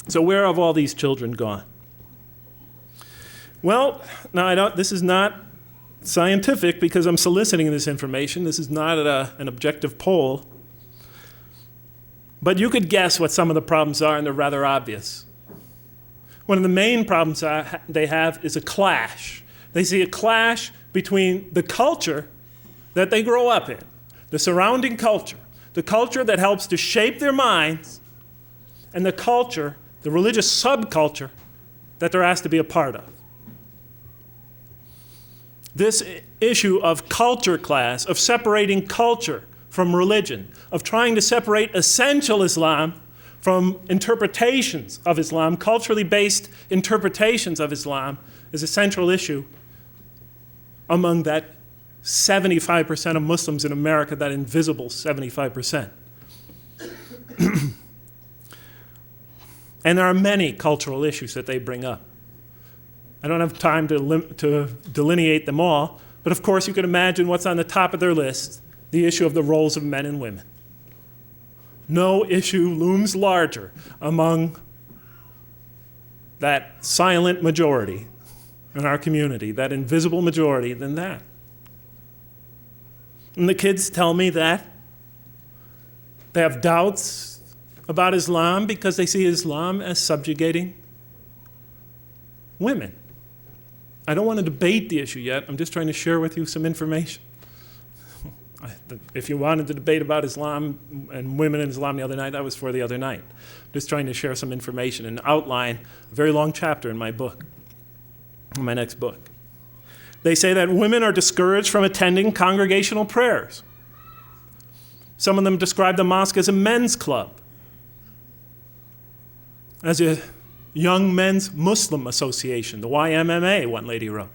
So where have all these children gone? Well, now this is not scientific because I'm soliciting this information. This is not an objective poll. But you could guess what some of the problems are, and they're rather obvious. One of the main problems they have is a clash. They see a clash between the culture that they grow up in, the surrounding culture, the culture that helps to shape their minds, and the culture, the religious subculture that they're asked to be a part of. This issue of culture class, of separating culture from religion, of trying to separate essential Islam from interpretations of Islam, culturally based interpretations of Islam, is a central issue among that 75% of Muslims in America, that invisible 75%. And there are many cultural issues that they bring up. I don't have time to delineate them all, but of course you can imagine what's on the top of their list, the issue of the roles of men and women. No issue looms larger among that silent majority in our community, that invisible majority, than that. And the kids tell me that they have doubts about Islam because they see Islam as subjugating women. I don't want to debate the issue yet. I'm just trying to share with you some information. If you wanted to debate about Islam and women in Islam the other night, that was for the other night. I'm just trying to share some information and outline a very long chapter in my book, in my next book. They say that women are discouraged from attending congregational prayers. Some of them describe the mosque as a men's club, as a young men's Muslim association, the YMMA, one lady wrote.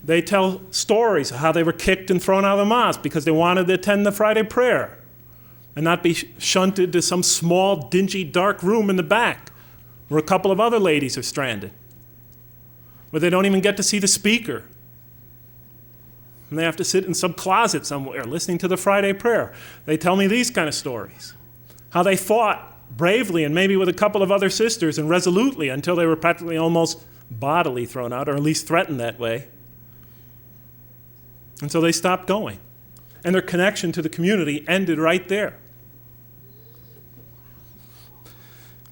They tell stories of how they were kicked and thrown out of the mosque because they wanted to attend the Friday prayer and not be shunted to some small, dingy, dark room in the back where a couple of other ladies are stranded, where they don't even get to see the speaker. And they have to sit in some closet somewhere listening to the Friday prayer. They tell me these kind of stories, how they fought bravely and maybe with a couple of other sisters and resolutely until they were practically almost bodily thrown out, or at least threatened that way. And so they stopped going. And their connection to the community ended right there.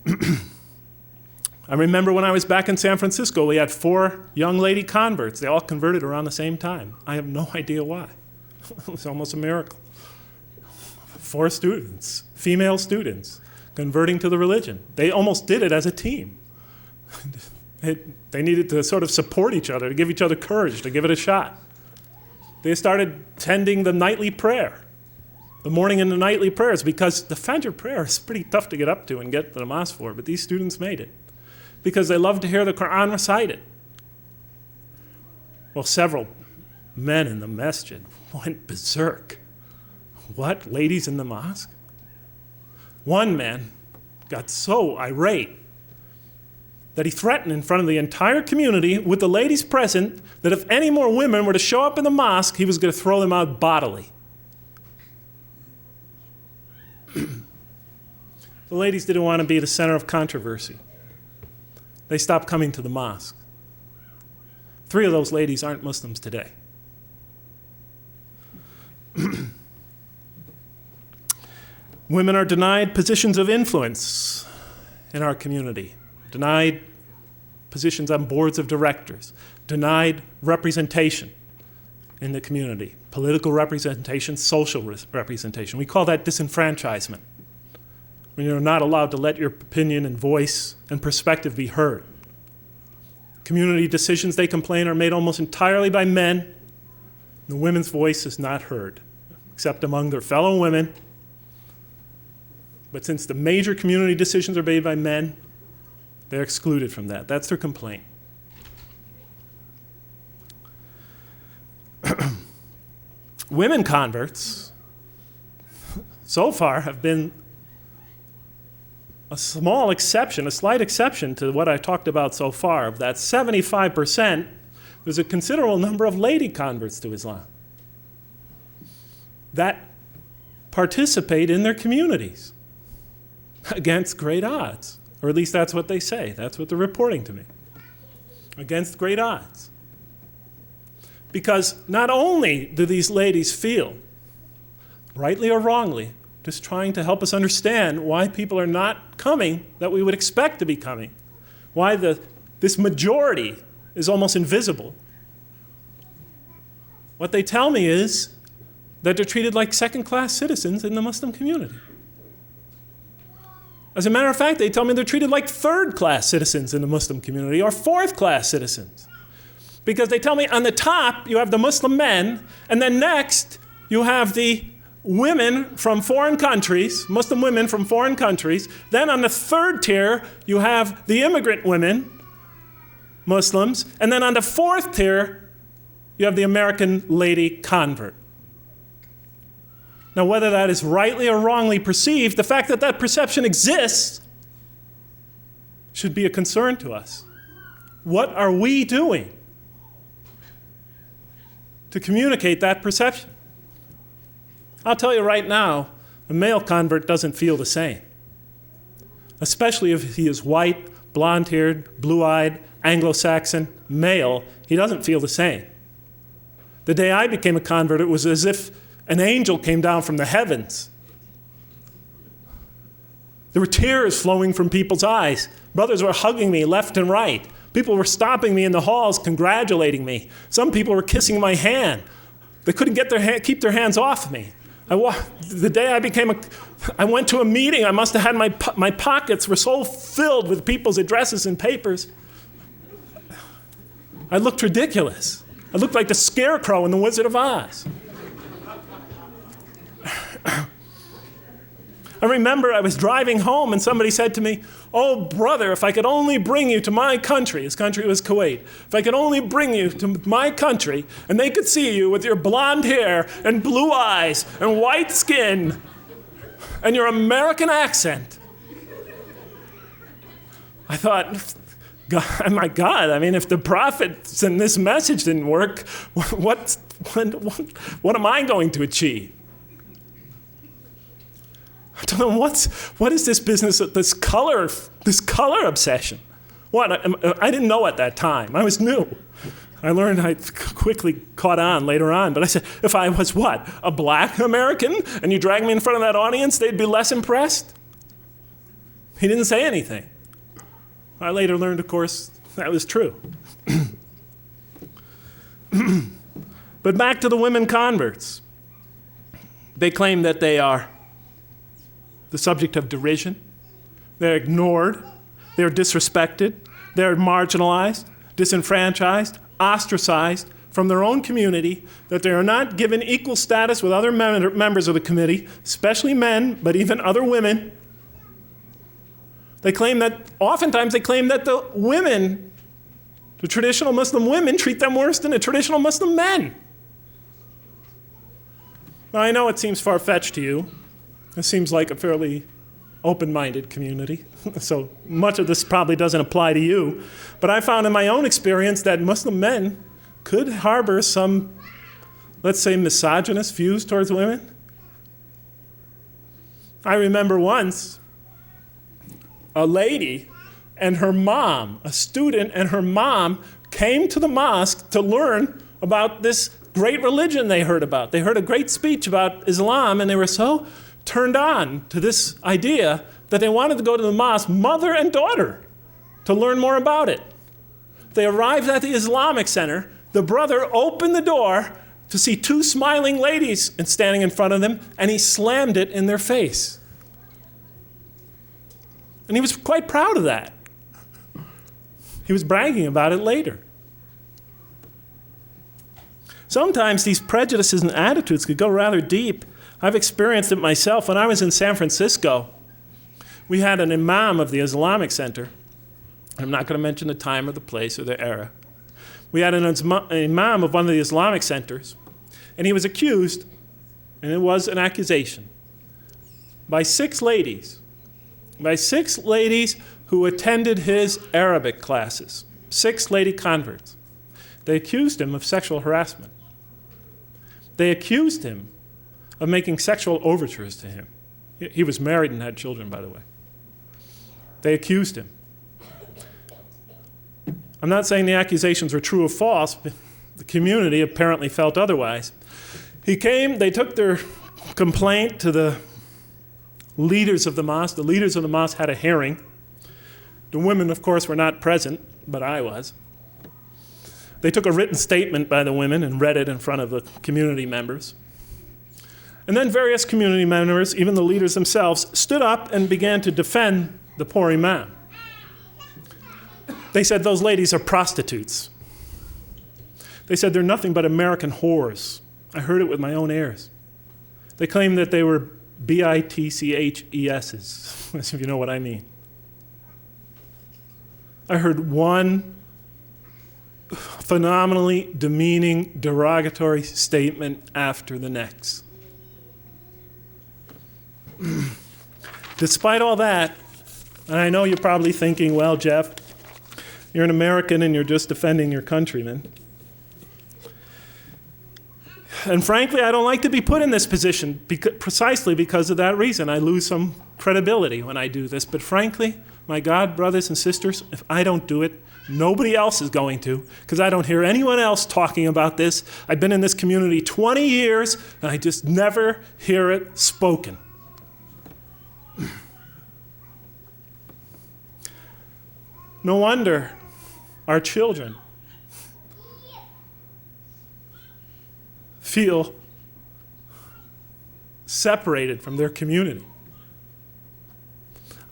I remember when I was back in San Francisco, we had 4 young lady converts. They all converted around the same time. I have no idea why. It was almost a miracle. 4 students, female students, converting to the religion. They almost did it as a team. They needed to sort of support each other, to give each other courage, to give it a shot. They started attending the nightly prayer, the morning and the nightly prayers, because the Fajr prayer is pretty tough to get up to and get to the mosque for, but these students made it because they loved to hear the Qur'an recited. Well, several men in the masjid went berserk. What, ladies in the mosque? One man got so irate that he threatened in front of the entire community with the ladies present that if any more women were to show up in the mosque, he was going to throw them out bodily. The ladies didn't want to be the center of controversy. They stopped coming to the mosque. 3 of those ladies aren't Muslims today. Women are denied positions of influence in our community, denied positions on boards of directors, denied representation in the community, political representation, social representation. We call that disenfranchisement, when you're not allowed to let your opinion and voice and perspective be heard. Community decisions, they complain, are made almost entirely by men. The women's voice is not heard, except among their fellow women. But since the major community decisions are made by men, they're excluded from that. That's their complaint. Women converts, so far, have been a small exception, a slight exception to what I talked about so far. Of that 75%, there's a considerable number of lady converts to Islam that participate in their communities. Against great odds. Or at least that's what they say. That's what they're reporting to me. Against great odds. Because not only do these ladies feel, rightly or wrongly, just trying to help us understand why people are not coming that we would expect to be coming, why this majority is almost invisible. What they tell me is that they're treated like second-class citizens in the Muslim community. As a matter of fact, they tell me they're treated like third-class citizens in the Muslim community or fourth-class citizens. Because they tell me on the top you have the Muslim men, and then next you have the women from foreign countries, Muslim women from foreign countries. Then on the third tier you have the immigrant women, Muslims, and then on the fourth tier you have the American lady convert. Now, whether that is rightly or wrongly perceived, the fact that that perception exists should be a concern to us. What are we doing to communicate that perception? I'll tell you right now, a male convert doesn't feel the same, especially if he is white, blonde-haired, blue-eyed, Anglo-Saxon, male. He doesn't feel the same. The day I became a convert, it was as if an angel came down from the heavens. There were tears flowing from people's eyes. Brothers were hugging me left and right. People were stopping me in the halls, congratulating me. Some people were kissing my hand. They couldn't keep their hands off me. The day I went to a meeting, I must have had my pockets were so filled with people's addresses and papers. I looked ridiculous. I looked like the Scarecrow in The Wizard of Oz. I remember I was driving home and somebody said to me, "Oh, brother, if I could only bring you to my country," his country was Kuwait, "if I could only bring you to my country and they could see you with your blonde hair and blue eyes and white skin and your American accent." I thought, God, my God, I mean, if the prophets and this message didn't work, what am I going to achieve? I don't know what is this business of this color obsession? What? I didn't know at that time. I was new. I learned, I quickly caught on later on, but I said, if I was what? A black American and you drag me in front of that audience, they'd be less impressed? He didn't say anything. I later learned, of course, that was true. But back to the women converts. They claim that they are the subject of derision. They're ignored. They're disrespected. They're marginalized, disenfranchised, ostracized from their own community, that they are not given equal status with other members of the committee, especially men, but even other women. Oftentimes they claim that the women, the traditional Muslim women, treat them worse than the traditional Muslim men. Now, I know it seems far-fetched to you. It seems like a fairly open-minded community, so much of this probably doesn't apply to you. But I found in my own experience that Muslim men could harbor some, let's say, misogynist views towards women. I remember once a lady and her mom, a student and her mom, came to the mosque to learn about this great religion they heard about. They heard a great speech about Islam, and they were so turned on to this idea that they wanted to go to the mosque, mother and daughter, to learn more about it. They arrived at the Islamic Center. The brother opened the door to see two smiling ladies standing in front of them, and he slammed it in their face. And he was quite proud of that. He was bragging about it later. Sometimes these prejudices and attitudes could go rather deep. I've experienced it myself. When I was in San Francisco, we had an imam of the Islamic Center. I'm not going to mention the time or the place or the era. We had an imam of one of the Islamic centers, and he was accused, and it was an accusation, by six ladies who attended his Arabic classes, 6 lady converts. They accused him of sexual harassment. They accused him of making sexual overtures to him. He was married and had children, by the way. They accused him. I'm not saying the accusations were true or false, but the community apparently felt otherwise. He came, they took their complaint to the leaders of the mosque. The leaders of the mosque had a hearing. The women, of course, were not present, but I was. They took a written statement by the women and read it in front of the community members. And then various community members, even the leaders themselves, stood up and began to defend the poor imam. They said those ladies are prostitutes. They said they're nothing but American whores. I heard it with my own ears. They claimed that they were bitches, if you know what I mean. I heard one phenomenally demeaning, derogatory statement after the next. Despite all that, and I know you're probably thinking, well, Jeff, you're an American and you're just defending your countrymen. And frankly, I don't like to be put in this position precisely because of that reason. I lose some credibility when I do this. But frankly, my God, brothers and sisters, if I don't do it, nobody else is going to, because I don't hear anyone else talking about this. I've been in this community 20 years, and I just never hear it spoken. No wonder our children feel separated from their community.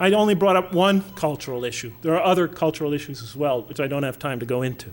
I only brought up one cultural issue. There are other cultural issues as well, which I don't have time to go into.